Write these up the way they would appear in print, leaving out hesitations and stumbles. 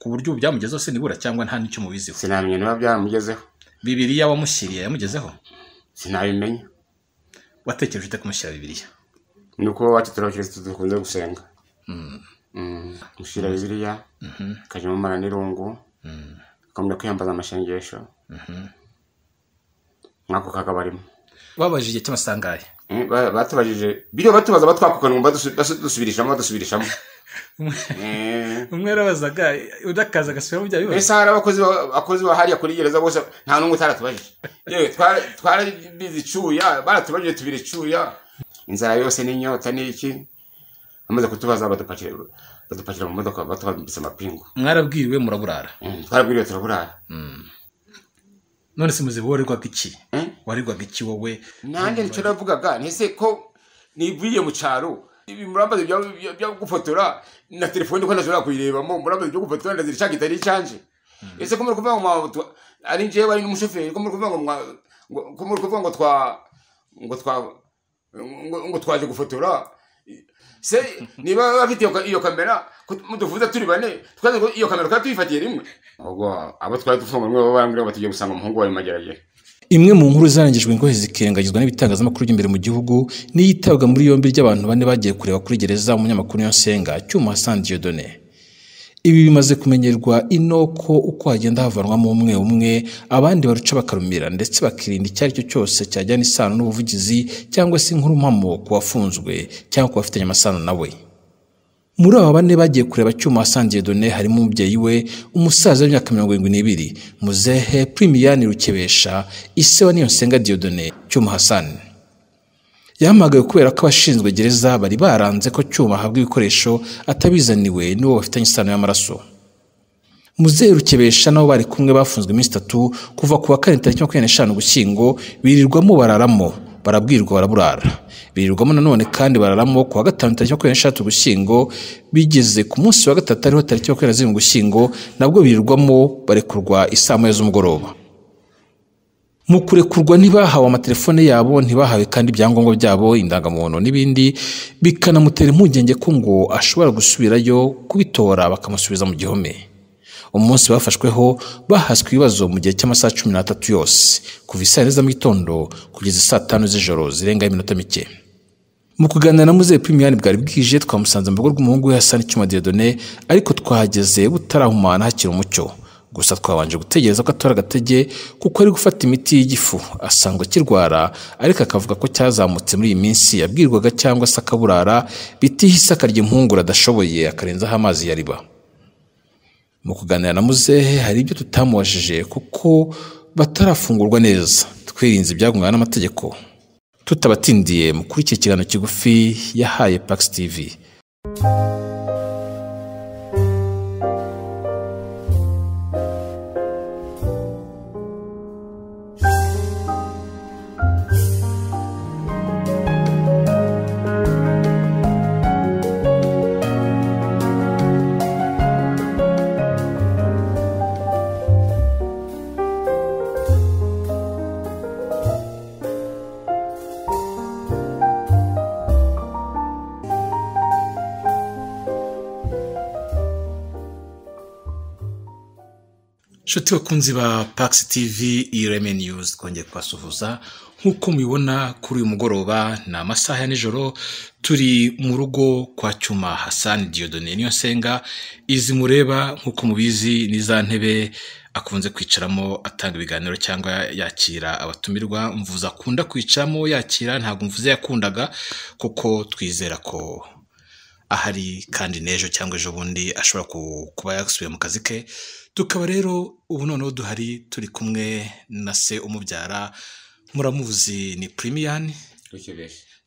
ku buryo byamugezeho se nibura cyangwa nta nicyo mubiziho? Sinamenye niba byaramugezeho. Bibiliya wamushyiriye yamugezeho? Sinabimenya. Watekereje ute kumushyira Bibiliya? Nuko wacu turakirisitu dukunze gusenga. Mushyira Bibiliya, kajya mu mara n'irungu, akamenya kwiyambaza amashengesho. Mwako kakabarimo. Babajije cy'amasangaye. Batubajije biro batubaza batwakukana ngo dusubirishamo. Umwe arabazaga udakaza gasubira mu bya bibazo. Ese hari abakozi bahariya kuri gereza bose nta numwe utaratubajije. Yewe twarabizi cuya baratubajije tubire cuya. Inzara yose n'inyota n'iki. Amaze kutubaza badupakira mu modoka batwambitse amapingu. Mwarabwiriwe muraburara. Twarabwiriwe turaburara. None se muze warirwaga iki? Warirwaga iki wowe? Nanjye nicyo navugaga ntese ko nivuye mu cyaro. Murambaze byo gufotora na telefone ko nashobora kuyirebamo. Murambaze byo gufotora ndazira cyangwa itari cyanje. Ese ko muri kuvuga ngo ari njewe ari n'umushoferi ko muri kuvuga ngo twaje gufotora. Se niba bafite iyo kamera mudufuza turi bane twaze iyo kamera kwa tuyifatiye rimwe. Ubwo abo twari dufunga mwe babambira batigiye gusanga umuhungu wawe mageragere. Imwe mu nkuru zarangijwe ngo zikengagizwa n'ibitangazamakuru by'imbere mu gihugu niyitabwa muri yombi ry'abantu bane bagiye kureba kuri gereza umunyamakuru Nsenga Cyuma Diodone. Ibi bimaze kumenyerwa inoko uko hagenda havanwamo umwe abandi baruca bakarumira ndetse bakirinda icyari cyo cyose cyajyana isano n'ubuvugizi cyangwa se inkuru mpamo ku wafunzwe cyangwa ku bafitanye amasano nawe. Muri aba bane bagiye kureba Cyuma Diodone harimo umubyeyi we umusaza w'imyaka 72 muzehe Primiyani Rukebesha ise wa Nsenga Diodone Cyuma Hassan. Yahamagaye kubera ko abashinzwe gereza bari baranze ko Cyuma ahabwa ibikoresho atabizaniwe n'uwo bafitanye isano y'amaraso. Muzehe Rukebesha nabo bari kumwe bafunzwe iminsi 3 kuva ku wa 25 Ugushyingo birirwamo bararamo barabwirwa baraburara. Birirwamo nanone kandi bararamo ku wa 5 Ugushyingo bigeze ku munsi wa 3 ariho 27 Ugushyingo nabwo birirwamo barekurwa isamo y'umugoroba. Mu kurekurwa ntibahawe amatelefone yabo ntibahawe kandi ibyangombwa byabo indangamuntu n'ibindi bikanamutera impungenge ko ngo ashobora gusubirayo kubitora bakamusubiza mu gihome. Umunsi bafashweho bahaswe ibibazo mu gihe cy'amasaha 13 yose kuva isaa 4 z'igitondo kugeza saa 5 z'ijoro zirenga iminota mike. Mu kuganira na muzehe Primiyani bwari bwije twamusanze mu rugo rw'umuhungu we Hassan Cyuma Diodone ariko twahageze butarahumana hakiri umucyo. Gusa twabanje gutegereza ko atora agatege kuko ari gufata imiti y'igifu asangwa kirwara ariko akavuga ko cyazamutse muri iyi minsi yabwirwaga cyangwa se akaburara bitihise akarya impungura adashoboye akarenzaho amazi yariba. Mu kuganira na muzehe hari ibyo tutamubajije kuko batarafungurwa neza twirinze ibyagungana n'amategeko. Tutabatindiye mu kuri iki kiganiro kigufi yahaye Pax TV. Shuti bakunzi ba Pax TV IREME News twongeye kwasuhuza nkuko mubibona kuri uyu mugoroba na masaha ya nijoro turi mu rugo kwa Cyuma Hassan Diodone Nsenga. Izi mureba nkuko mubizi ni za ntebe akunze kwicaramo atanga ibiganiro cyangwa yakira abatumirwa. Mvuza akunda kwicaramo yakira ntabwo mvuze yakundaga kuko twizera ko ahari kandi nejo cyangwa ejo bundi ashobora kuba yasubiye mu kazi ke. Tukaba rero ubu noneho duhari turi kumwe na se umubyara muramuzi ni Primiyani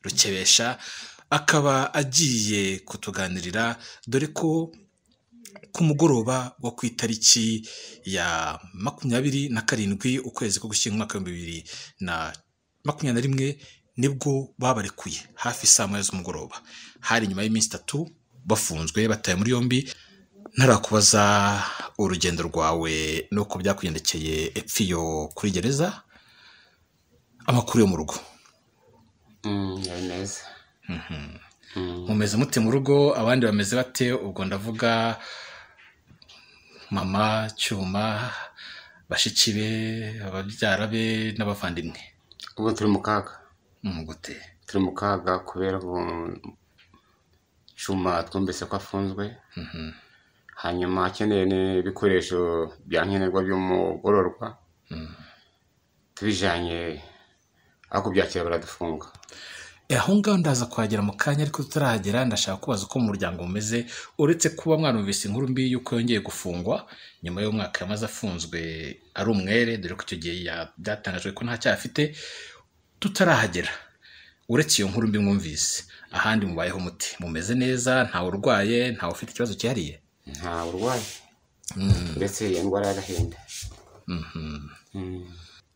Rukebesha akaba agiye kutuganirira dore ko ku mugoroba wo ku itariki ya 27 ukwezi ko gushyingo 2021 nibwo babarekuye hafi saa 1 z'umugoroba. Hari nyuma y'iminsi 3 bafunzwe bataye muri yombi. Ntarakubaza urugendo rwawe nuko byakugendekeye epfiyo kuri gereza amakuru yo mu rugo. Neza. Mumeze mute mu rugo abandi bameze bate? Ubwo ndavuga mama Cyuma bashiki be ababyara be n'abavandimwe ubu turi mu kaga gute turi mu kaga kubera ko Cyuma twumvise ko afunzwe hanyuma akeneye n'ibikoresho bya nkenerwa by'umugororwa tubijanye aho kubyakira baradufunga aho ngaho ndaza kuhagera mu kanya ariko tutarahagera ndashaka kubaza uko mu muryango umeze uretse kuba mwarumvise inkuru mbi yuko yongeye gufungwa nyuma y'umwaka yamaze afunzwe ari umwere dore ko icyo gihe byatangajwe ko nta cyaha afite tutarahagera uretse iyo nkuru mbi mwumvise ahandi mubayeho muti mumeze neza ntawe urwaye ntawe ufite ikibazo cyihariye ntawe urwaye ndetse iyo ndwara y'agahinda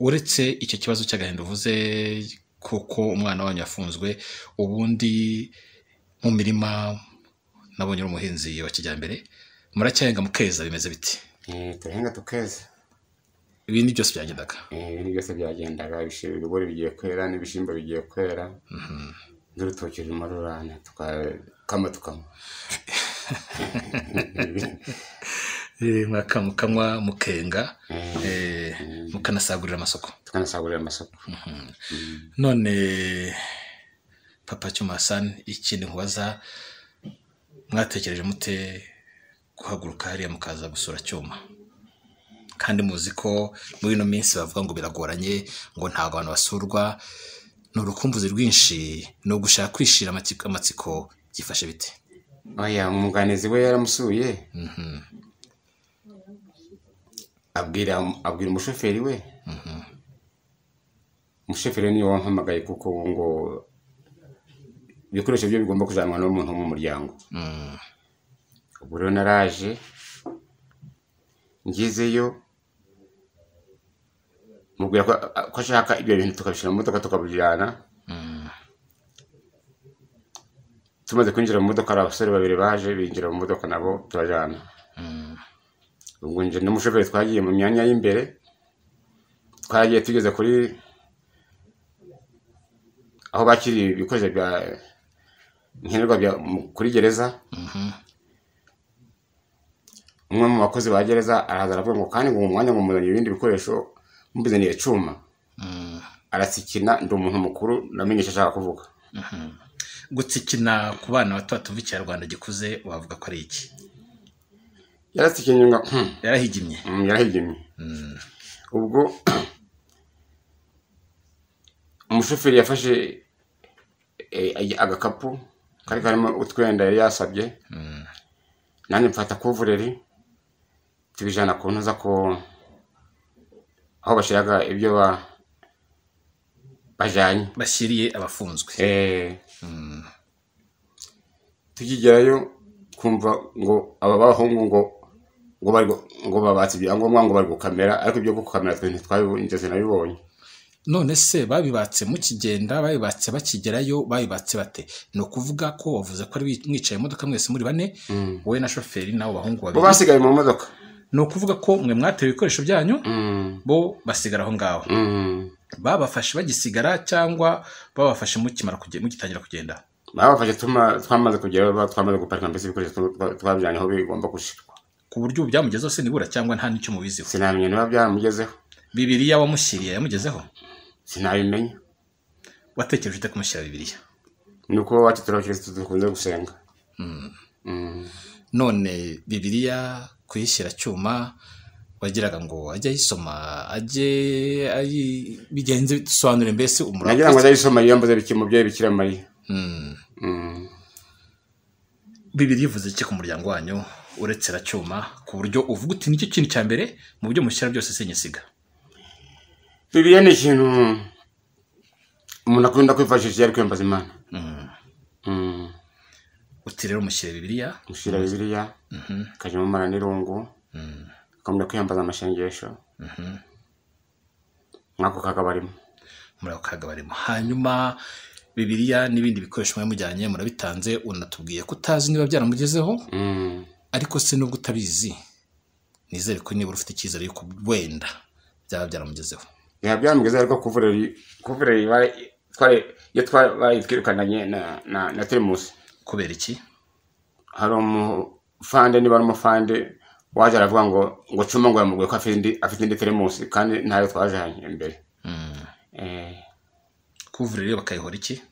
uretse icyo kibazo cy'agahinda uvuze kuko umwana wanyu yafunzwe ubundi mu mirima nabonye uri umuhinzi wa kijyambere muracyahenga mukeza bimeze biti turahenga tukeza ibindi byose byagendaga ibindi byose byagendaga ibigori bigiye kwera n'ibishyimbo bigiye kwera n'urutoki rurimo rurana tukama mukanywa mukenga mukanasagurira amasoko none papa Cyuma ikindi nkubaza mwatekereje mute guhaguruka hariya mukaza gusura Cyuma kandi muzi ko muri ino minsi bavuga ngo biragoranye ngo ntabwo abantu basurwa n'urukumbuzi rwinshi no gushaka kwishira amatsiko byifashe bite oya umuganizi we yaramusuye abwira umushoferi we umushoferi niyo wampamagaye kuko ngo ibikoresho byo bigomba kujanwa n'umuntu mu muryango ubwo rero naraje ngizeyo mubwira ko ashaka ibyo bintu tukabishyira mu modoka tukabujyana tumaze kwinjira mu modoka abasore babiri baje binjira mu modoka nabo turajyana ubwo nje n'umushoferi twagiye mu myanya y'imbere twagiye tugeze kuri aho bakiri ibikoresho bya nkenerwa kuri gereza umwe mu bakozi ba gereza araza aravuga ngo kandi ngo mu mwanya ngo muzanye ibindi bikoresho mubizaniye Cyuma aratsikina ndi umuntu mukuru namenyesha ashaka kuvuga gutsikina ku bana bato batuva ikinyarwanda gikuze wavuga ko ari iki yaratsikinye ngo yarahigimye ubwo umushoferi yafashe agakapu kari karimo utwenda yari yasabye nanjye mfata kuvureri tubijana ku ntuza ko aho bashiraga ibyo bajanye bashyiriye abafunzwe tukigerayo kumva ngo aba bahungu ngo babatse ibyangombwa ngo bari gukamera ariko ibyo gukamera twe ntitwabinjeze nabibonye none se babibatse mukigenda babibatse bakigerayo babibatse bate no kuvuga ko wavuze ko ari mwicaye imodoka mwese muri bane wowe na shoferi nawo bahungu babiri basigaye mu modoka no kuvuga ko mwe mwatewe ibikoresho byanyu bo basigara aho ngaho babafashe bagisigara cyangwa babafashe mugitangira kugenda babafashe twamaze kugera twamaze guparika mbese ibikoresho twabyanye aho bigomba gushirwa ku buryo byamugezeho se nibura cyangwa nta nicyo mubiziho sinamenye niba byamugezeho Bibiliya wamushyiriye yamugezeho sinabimenya watekereje ute kumushyira Bibiliya nuko wacu turakirisitu dukunze gusenga none Bibiliya kuyishyira Cyuma wagiraga ngo ajye ayisoma ajye bigenze bisobanure mbese umurako nagira ngo ajye ayisoma yiyambaze bikimo bye bikira Mariya Bibiliya ivuze iki ku muryango wanyu uretse ra Cyuma ku buryo uvuga uti nicyo kintu cya mbere mu byo mushyira byose senyisiga Bibiliya ni ikintu umuntu akunda kwifashisha yari kwembaza Imana uti rero mushyira Bibiliya kajya mu mara n'irungu akamenya kwiyambaza amashengesho mwako kagabarimo muri ako kagabarimo hanyuma Bibiliya n'ibindi bikoresho mwamujyanye murabitanze unatubwiye ko utazi niba byaramugezeho ariko se nubwo utabizi nizere ko niba ufite icyizere yuko wenda byaba byaramugezeho byamugezeho ariko kuvureri twirukanye na Teremusi kubera iki hari umufande niba ari umufande waje aravuga ngo Cyuma ngo yamubwiye ko afite indi teremusi kandi ntayo twajanye imbere. Kuvurira rero bakayihora iki?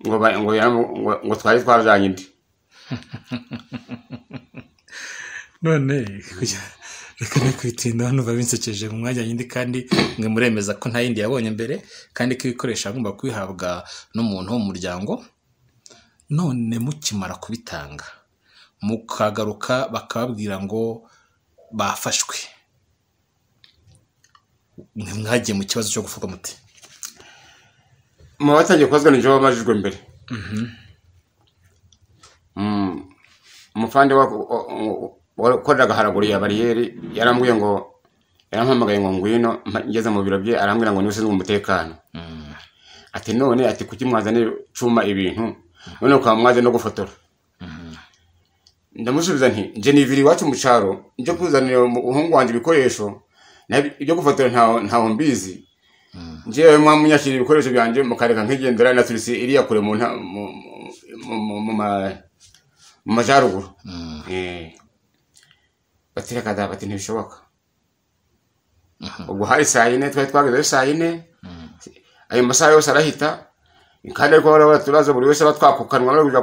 ngo twari twajanye indi. None reka nakwitinda hano babinsekeje mu mwanya yindi kandi mwe muremeza ko nta yindi yabonye mbere kandi ko ibikoresho agomba kwihabwa n'umuntu wo mu muryango. None mukimara kubitanga mukagaruka bakababwira ngo bafashwe, mwagiye mu kibazo cyo gufuka muti mu batangiye kwazwa n'injo bamajijwe mbere. Umufande wakoraga haraguriye bariyeri yarambwiye ngo yarampamagaye ngo ngwino ngeze mu biro bye arambwira ngo niwe umutekano. Ati none ati kuki mwazane Cyuma ibintu none ukaba mwaje no gufotora. Ndamusubiza nti nje niviri wacu mu cyaro nje kuzanira umuhungu wanje ibikoresho ibyo gufotora ntaho mbizi. Nje mwamunyashira ibikoresho byanje mukareka nkigendera na turisi iriya kure mu majaruguru. Batira kada bati ntibishoboka. Ubwo hari saa 4 twari twageze saa 4 ayo masaha yose arahita kandi ariko baratubaza buri wese batwakukanwa bari kuja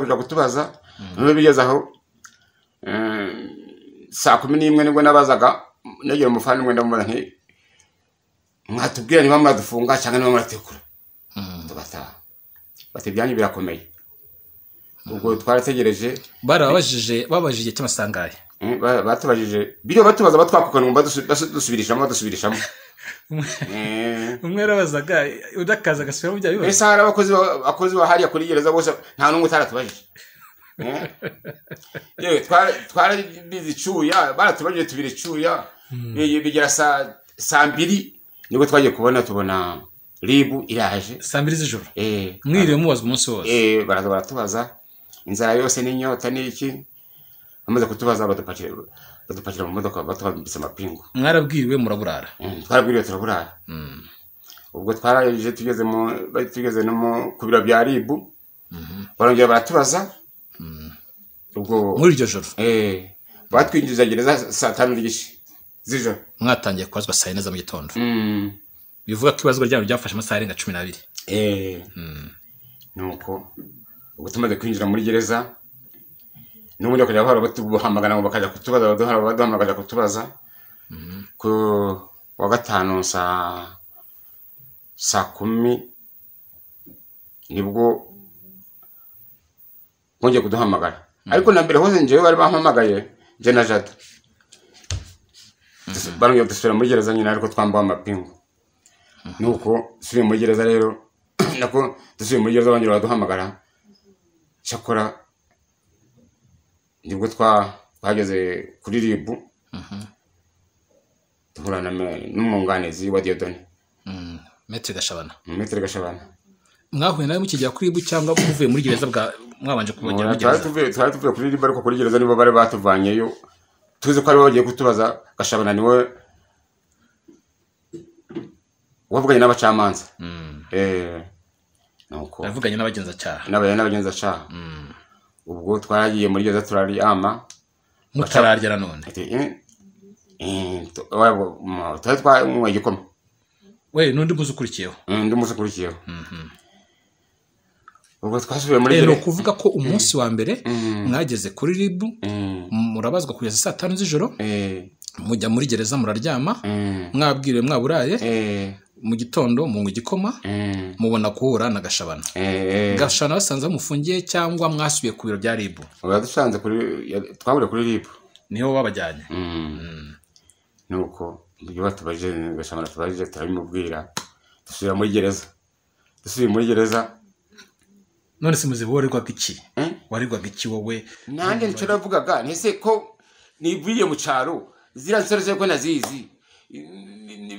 kutubaza none bigeze aho saa 11 nibwo nabazaga negera umufana mwenda mubona nti mwatubwira niba muradufunga cyangwa niba muratekura. Tubata bati byanyu birakomeye. Ubwo twarategereje babajije cy'amasangaye. Batubajije biro batubaza batwakukanwa dusubirishamo. Umwe arabazaga udakaza agasubira mu byayo. Ese hari abakozi bahariya kuri gereza bose nta n'umwe utaratubajije. Yewe twarabizi cuya baratubajije tubire cuya bigera saa 2 nibwo twagiye tubona ribu iraje saa 2 z'ijoro. Mwiriwe mubaza umunsi wose. Baraza baratubaza inzara yose n'inyota n'iki amaze kutubaza badupakira mu modoka batwambitse amapingu. Mwarabwiriwe muraburara? Twarabwiriwe turaburara. Ubwo twaraje tugeze no mu kubira bya ribu barongera baratubaza. Ubwo muri iryo joro batwinjiza gereza saa 5 z'ijoro. Mwatangiye kwazwa saa 4 za mu gitondo. Bivuga ko ibazwa ryabo byafashe amasaha arenga 12. Nuko ubwo tumaze kwinjira muri gereza n'ubundi bakajya bahora batuhamagana ngo bakaja kutubaza baduhamagara kutubaza ku wa gatanu saa 10 nibwo bongeye kuduhamagara. Ariko na mbere hose njewe bari bampamagaye je na Jada barongeye dusubira muri gereza nyine ariko twambaye amapingu. Nuko dusubiye muri gereza rero nako dusubiye muri gereza bongera baduhamagara cyakora nibwo twageze kuri ribu duhurana n'umwunganizi wa Diodone. Metre Gashabana. Mwahuye nawe mukijya kuri ribu cyangwa muvuye muri gereza mwabanje kubongera muri gereza? Twari tuvuye kuri ribu ariko kuri gereza nibo bari batuvanyeyo tuzi ko ari bagiye kutubaza. Gashabana niwe wavuganye n'abacamanza. Nuko yavuganye n'abagenzacyaha. Ubwo twaragiye muri gereza turaryama mutararya none. Twari twanywa igikoma. We n'undi muzukurikiyeho? Ndi muzukurikiyeho. Ubwo twasubiye muri gereza. Kuvuga ko umunsi wa mbere mwageze kuri ribu murabazwa kugeza saa 5 z'ijoro mujya muri gereza muraryama mwabwiriwe mwaburaye mu gitondo mu igikoma mubona kuhura na Gashabana. Gashabana basanze mufungiye cyangwa mwasubiye ku biro bya ribu? Badusanze twabure kuri ribu niho wabajyanye. Nuko ibyo batubajije Gashabana tubajije turabimubwira dusubira muri gereza. None se muzi warirwaga iki? Warirwaga iki wowe? Nanjye nicyo navugaga ntese ko nivuye mu cyaro zira nsore ko nazizi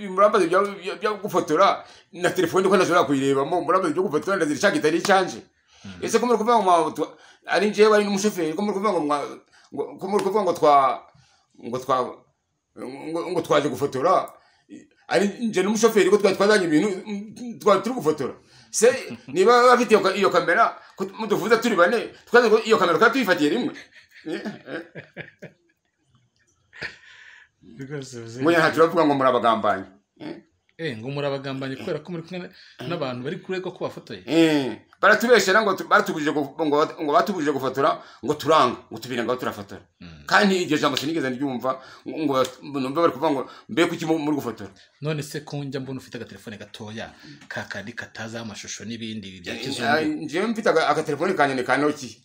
murambaze bya gufotora na telefone ko nashobora kuyirebamo murambaze byo gufotora ndazirishaka itari canje. Ese ko muri kuvuga ngo ari nje bari n'umushoferi ko muri kuvuga ngo twaje gufotora ari nje n'umushoferi ko twazanye ibintu turi gufotora. Se niba bafite iyo kamera mudufuza turi bane twaze iyo kamera twifatiye rimwe. ngo ntacyo bavuga ngo murabagambanye ngo murabagambanye kubera ko muri kumwe n'abantu bari kurega ko bafotoye baratubeshera ngo batubujije gufotora ngo turanga ngo tubire ngo turafotora kandi iryo jambo sinigeze ndyumva ngo numve bari kuvuga ngo mbe kuki muri gufotora none se ko njya mbona ufite agatelefone gatoya kakandi kataza amashusho n'ibindi bya kizungu njewe mfite agatelefone kanyene ka Nokia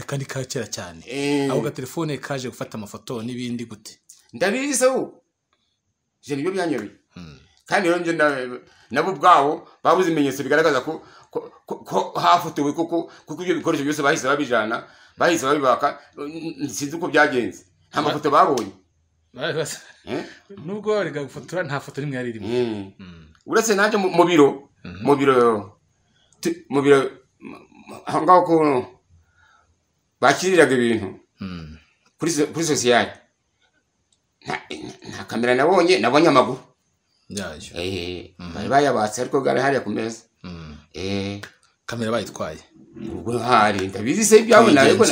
kandi ka kera cyane aho gatelefone kaje gufata amafoto n'ibindi gute ndabizi se je nibyo byanyobeye kandi rero nje nabo ubwabo babuze ibimenyetso bigaragaza ko hafotowe kuko ibyo bikoresho byose bahise babijana bahise babibaka sinzi uko byagenze nta mafoto babonye nubwo barega gufotora nta foto nimwe yari irimo uretse naje mu biro ahangaho ko bakiriraga ibintu kuri sosiyete nta kamera nabonye amaguru bari bayabatse ariko gari hariya ku meza kamera bayitwaye ubwo hari ndabizi se ibyabona ariko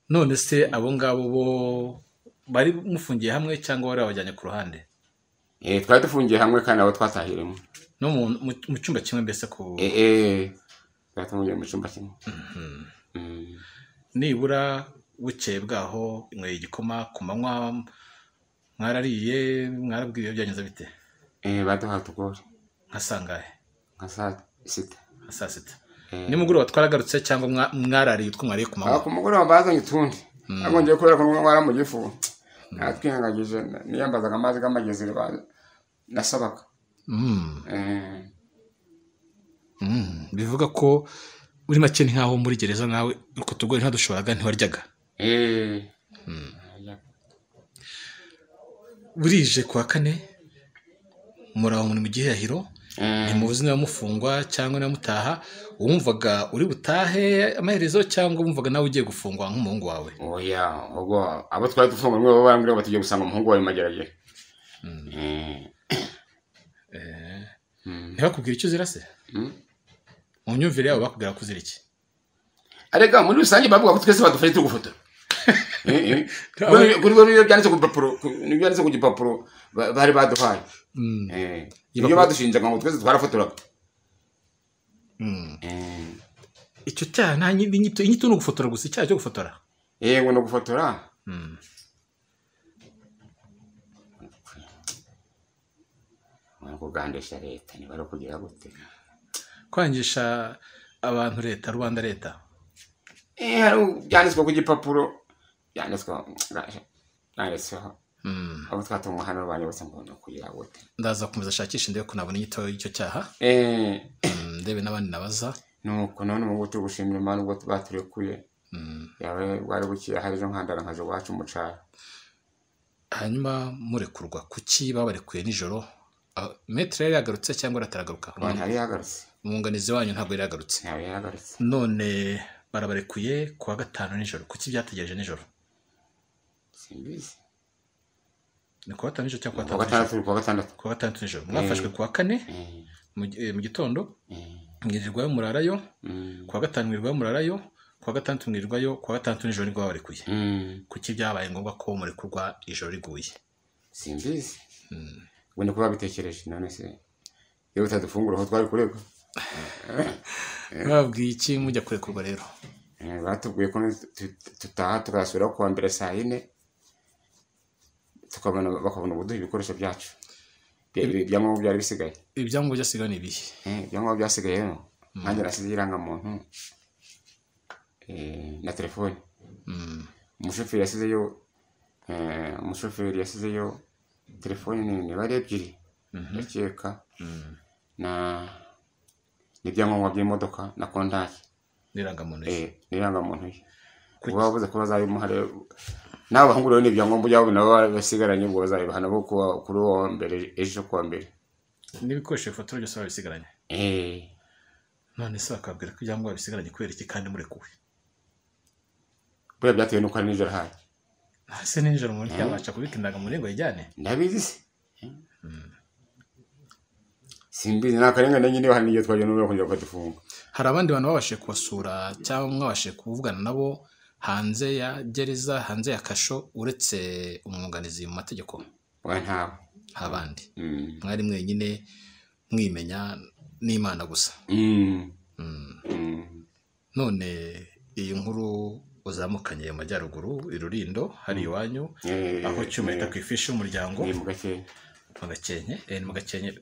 none se abo ngabo bo bari mufungiye hamwe cyangwa wari wabajyanye ku ruhande twari dufungiye hamwe kandi abo twatahiremo no mu cyumba kimwe mbese ko twari tufungiye mu cyumba kimwe nibura bukeye bwaho inyweye igikoma ku manywa mwarariye mwarabwiye byangiza bite baduha tugore nka sangahe nka saa sita nimugoroba twaragarutse cyangwa mwarariye utwo mwariye ku manywa ku mugoroba bazanye utundi agongeye kubera ko mwara mu gifu natwihangagije niyambazaga amazi k'amagezi nasabaga bivuga ko uri make nkaho muri gereza nawe uko tugore ntadushoboraga ntiwaryaga burije kwa kane muraho muri mu gihahiro ntimuzi niba mufungwa cyangwa niba mutaha wumvaga uri butahe amaherezo cyangwa wumvaga nawe ugiye gufungwa nk'umuhungu wawe oya ubwo abo twari dufunga mwe barambwira batugiye gusanga umuhungu wawe mageragere ntibakubwira icyo uzira se mu myumvire yabo bakubwira ko uzira iki arega muri rusange bavuga ko twese badufashe tugufotora kuri bo niyo byanditse ku gipapuro bari baduhaye iyo badushinjaga ngo twese twarafotoraga icyo cyaha nta inyito ni ugufotora gusa icyaha cyo gufotora ngo ni ugufotora kugandisha leta niba ari ukugira gute kwangisha abantu leta rubanda leta hari byanditswe ku gipapuro byanditsweho abo twatumwe hano banyobotse ngo ni ukugira gute ndaza kumeza ashakisha ndebe ko nabona inyito y'icyo cyaha ndebe n'abandi nabaza nuko none mu gutu gushimira Imana ubwo baturekuye yawe bwari bukiye hari ejo nkandara nkaje wacu umucara hanyuma murekurwa kuki babarekuye nijoro metre yari yagarutse cyangwa arataragaruka yari yagarutse umwunganizi wanyu ntabwo yari yagarutse none barabarekuye kuwa gatanu nijoro kuki byategereje nijoro simbizi ni kuwa gatanu nijoro cyangwa kuwa gatandatu nijoro mwafashwe kuwa kane mu gitondo mwirirwayo murarayo kuwa gatanu mwirirwayo murarayo kuwa gatandatu mwirirwayo kuwa gatandatu nijoro nibwo babarekuye kuki byabaye ngombwa ko murekurwa ijoro riguye simbizi wenda kuba bitekereje none se iyo utadufungura aho twari kurega babwiye iki mujya kurekurwa rero batubwiye ko tutaha tugasubira kuwa mbere saa 4 bakabona ubuduha ibikoresho byacu ibyangombwa byari bisigaye ibyangombwa byasigaye ni ibihe ibyangombwa byasigaye nanjye nasize irangamuntu na telefone umushoferi yasizeyo telefone nini bari ebyiri ndakeka n'ibyangombwa by'imodoka na kontaki n'irangamuntu ye ubwo bavuze ko bazabimuhare n'abo bahungu rero n'ibyangombwa byabo nabo basigaranye ubwo bazabibahana bo kuri uwo mbere ejo kuwa mbere n'ibikoresho bifotora byose babisigaranye none se bakabwira ko ibyangombwa babisigaranye kubera iki kandi murekuwe buriya byatewe n'uko ari nijoro haye se nijoro muri yabasha kubika indangamuntu ngo yijyane ndabizi se simbizi nakarengane nyine hari n'igihe twagiye n'ubwo kongera kudufunga hari abandi bantu babashije kubasura cyangwa mwabashije kuvugana nabo hanze ya gereza, hanze ya kasho, uretse umwunganizi mu mategeko? Oya ntawe. Abandi mwari mwenyine mwimenya n'Imana gusa. None iyi nkuru uzamukanye mu majyaruguru i Rulindo hari iwanyu aho Cyuma yita ku ifishi y'umuryango mu Gakenke mu Gakenke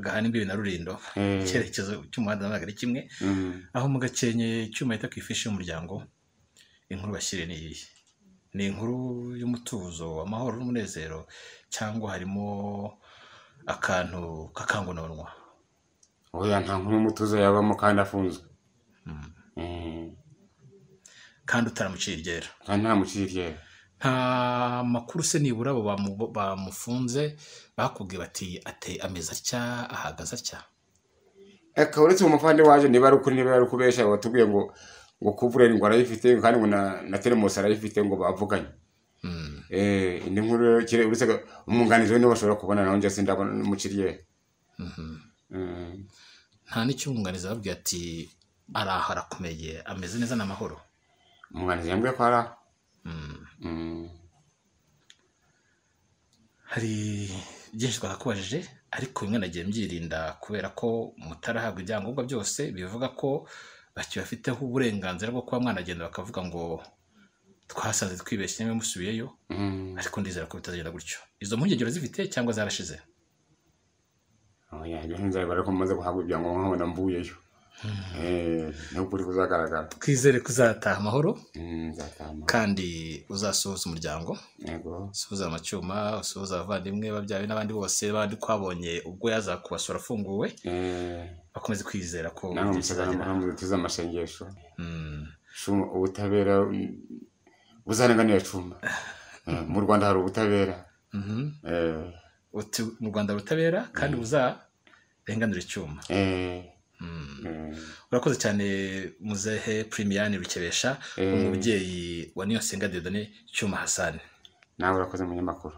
gahana imbibi na Rulindo, icyerekezo cy'umuhanda ntabwo ari kimwe. Aho mu Gakenke Cyuma yita ku ifishi y'umuryango, inkuru bashyire ni iyi? Ni inkuru y'umutuzo, amahoro n'umunezero, cyangwa harimo akantu kakangononwa? Oya nta nkuru y'umutuzo yabamo kandi afunzwe. Kandi utaramuciye iryera? Kandi ntamuciye iryera. Nta makuru se nibura abo bamufunze bakubwiye bati ameze atya, ahagaze atya? Eka uretse umufande waje niba ari ukuri niba ari ukubesha watubwiye ngo kuvurera ingwara ayifite kandi ngo na teremosi arayifite ngo bavuganye. Indi nkuru uretse umwunganizi we niwe bashobora kubona, naho njye sindabona n'umuciriye. Nta n'icyo umwunganizi ababwiye ati araho arakomeye ameze neza n'amahoro? Umwunganizi yambwiye ko araho. Hari byinshi twakakubajije ariko bimwe nagiye mbyirinda kubera ko mutarahabwa ibyangombwa byose bivuga ko bakibafiteho uburenganzira bwo kuba mwanagenda bakavuga ngo twasanze twibeshye niba musubiyeyo, ariko ndizera ko bitazagenda gutyo. Izo mpungenge zifite cyangwa zarashize? Oya ibyo nzabara ko mumaze guhabwa ibyangombwa nkabona mvuyeyo. N'ukuri kuzagaragara. Twizere kuzataha amahoro nzataha kandi uzasuhuza umuryango. Yego. Usuhuza Cyuma, usuhuza abavandimwe babyawe n'abandi bose bandi twabonye ubwo yaza kubasura afunguwe. Bakomeze kwizera ko tuza amashengesho. Ubutabera buzarenganira Cyuma. Mu Rwanda hari ubutabera. Mu Rwanda hari ubutabera kandi buzarenganira Cyuma. Urakoze cyane muzehe Premiane Rukebesha, umubyeyi wa Niyonsenga Dieudonné Cyuma Hassan. Nawe urakoze munyamakuru.